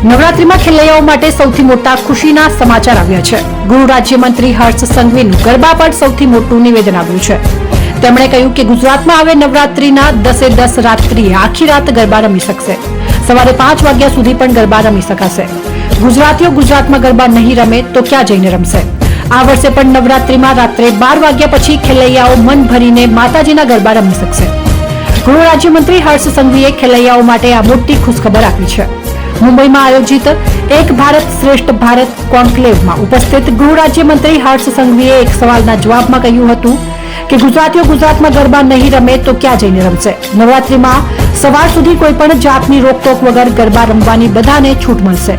નવરાત્રીમાં ખેલૈયાઓ માટે સૌથી મોટા ખુશીના સમાચાર આવ્યા છે. ગૃહ રાજ્યમંત્રી હર્ષ સંઘવીનું ગરબા પર સૌથી મોટું નિવેદન આવ્યું છે. તેમણે કહ્યું કે ગુજરાતમાં હવે નવરાત્રીના 10 રાત્રિએ આખી રાત ગરબા રમી શકશે. સવારે 5 વાગ્યા સુધી પણ ગરબા રમી શકાશે. ગુજરાતીઓ ગુજરાતમાં ગરબા નહીં રમે તો ક્યાં જઈને રમશે? આ વર્ષે પણ નવરાત્રીમાં રાત્રે 12 વાગ્યા પછી ખેલૈયાઓ મન ભરીને માતાજીના ગરબા રમી શકશે. ગૃહ રાજ્યમંત્રી હર્ષ સંઘવીએ ખેલૈયાઓ માટે આ મોટી ખુશખબર આપી છે. મુંબઈમાં આયોજિત એક ભારત શ્રેષ્ઠ ભારત કોન્ક્લેવમાં ઉપસ્થિત ગૃહ રાજ્યમંત્રી હર્ષ સંઘવીએ એક સવાલના જવાબમાં કહ્યું હતું કે ગુજરાતીઓ ગુજરાતમાં ગરબા નહીં રમે તો ક્યાં જઈને રમશે? નવરાત્રીમાં સવાર સુધી કોઈ પણ જાતની રોકટોક વગર ગરબા રમવાની બધાને છૂટ મળશે.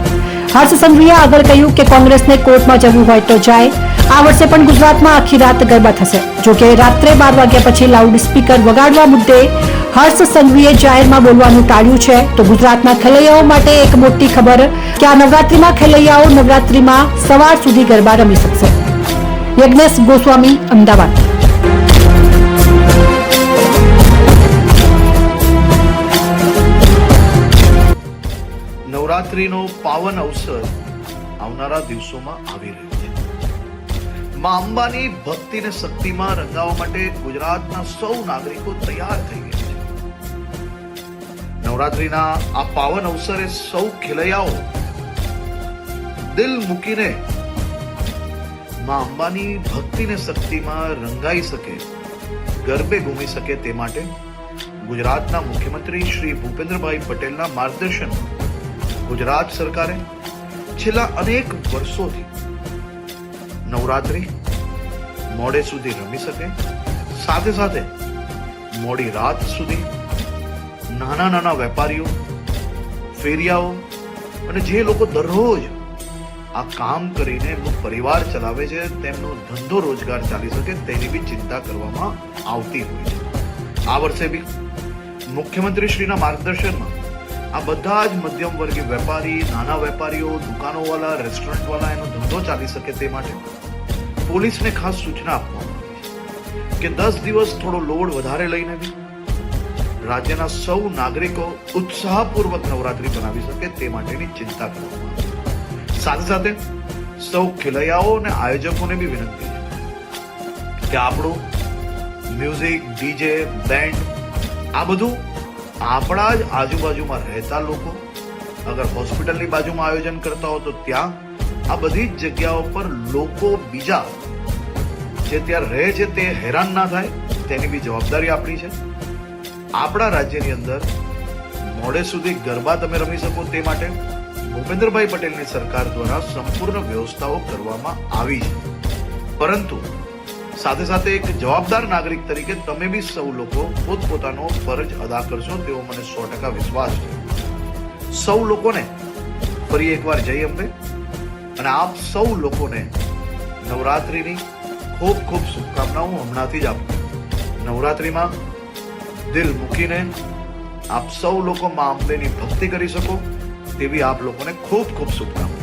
હર્ષ સંઘવીએ આગળ કહ્યું કે કોંગ્રેસને કોર્ટમાં જવું હોય તો જાય. આ વર્ષે પણ ગુજરાતમાં આખી રાત ગરબા થશે. જોકે રાત્રે 12 વાગ્યા પછી લાઉડ સ્પીકર વગાડવા મુદ્દે હર્ષ સંઘવીએ જાહેરમાં બોલવાનું ટાળ્યું છે. તો ગુજરાતના ખેલૈયાઓ માટે એક મોટી ખબર કે આ નવરાત્રીમાં ખેલૈયાઓ નવરાત્રીમાં સવાર સુધી ગરબા રમી શકશે. યજ્ઞેશ ગોસ્વામી, અમદાવાદ. નવરાત્રીનો પાવન અવસર આવનારા દિવસોમાં આવી રહ્યો છે. મા અંબાની ભક્તિ અને શક્તિમાં રંગાવવા માટે ગુજરાતના સૌ નાગરિકો તૈયાર થઈ ગયા છે. નવરાત્રીના આ પાવન અવસરે સૌ ખેલૈયાઓ દિલ મૂકીને મા અંબાની ભક્તિ અને શક્તિમાં રંગાઈ શકે, ગરબે ઘૂમી શકે તે માટે ગુજરાતના મુખ્યમંત્રી શ્રી ભૂપેન્દ્રભાઈ પટેલના માર્ગદર્શનમાં ગુજરાત સરકારે છેલ્લા અનેક વર્ષોથી નવરાત્રી મોડે સુધી રમી શકે, સાથે સાથે મોડી રાત સુધી નાના વેપારીઓ, ફેરિયાઓ અને જે લોકો દરરોજ આ કામ કરીને એમનો પરિવાર ચલાવે છે, તેમનો ધંધો રોજગાર ચાલી શકે તેની બી ચિંતા કરવામાં આવતી હોય છે. આ વર્ષે બી મુખ્યમંત્રી શ્રીના માર્ગદર્શનમાં આ બધા જ મધ્યમ વર્ગીય વેપારી, નાના વેપારીઓ, દુકાનોવાળા, રેસ્ટોરન્ટવાળા એનો ધંધો ચાલી શકે તે માટે પોલીસને ખાસ સૂચના આપવામાં આવી છે કે 10 દિવસ થોડો લોડ વધારે લઈને બી રાજ્યના સૌ નાગરિકો ઉત્સાહપૂર્વક નવરાત્રી બનાવી શકે તે માટેની ચિંતા કરવામાં આવી. સાથે સાથે સૌ ખેલૈયાઓ અને આયોજકોને બી વિનંતી છે કે આપણું મ્યુઝિક, ડીજે, બેન્ડ આ બધું આપણા જ આજુબાજુમાં રહેતા લોકો, અગર હોસ્પિટલની બાજુમાં આયોજન કરતા હો તો ત્યાં આ બધી જ જગ્યાઓ પર લોકો બીજા જે ત્યાં રહે છે તે હેરાન ના થાય તેની બી જવાબદારી આપણી છે. આપણા રાજ્યની અંદર મોડે સુધી ગરબા તમે રમી શકો તે માટે ભૂપેન્દ્રભાઈ પટેલની સરકાર દ્વારા સંપૂર્ણ વ્યવસ્થાઓ કરવામાં આવી છે. પરંતુ સાથે સાથે એક જવાબદાર નાગરિક તરીકે તમે બી સૌ લોકો પોતપોતાનો ફરજ અદા કરશો તેવો મને 100% વિશ્વાસ છે. સૌ લોકોને ફરી એકવાર જય અંબે અને આપ સૌ લોકોને નવરાત્રીની ખૂબ ખૂબ શુભકામનાઓ હમણાંથી જ આપું. નવરાત્રીમાં દિલ મૂકીને આપ સૌ લોકો મા અંબેની ભક્તિ કરી શકો તેવી આપ લોકોને ખૂબ ખૂબ શુભકામનાઓ.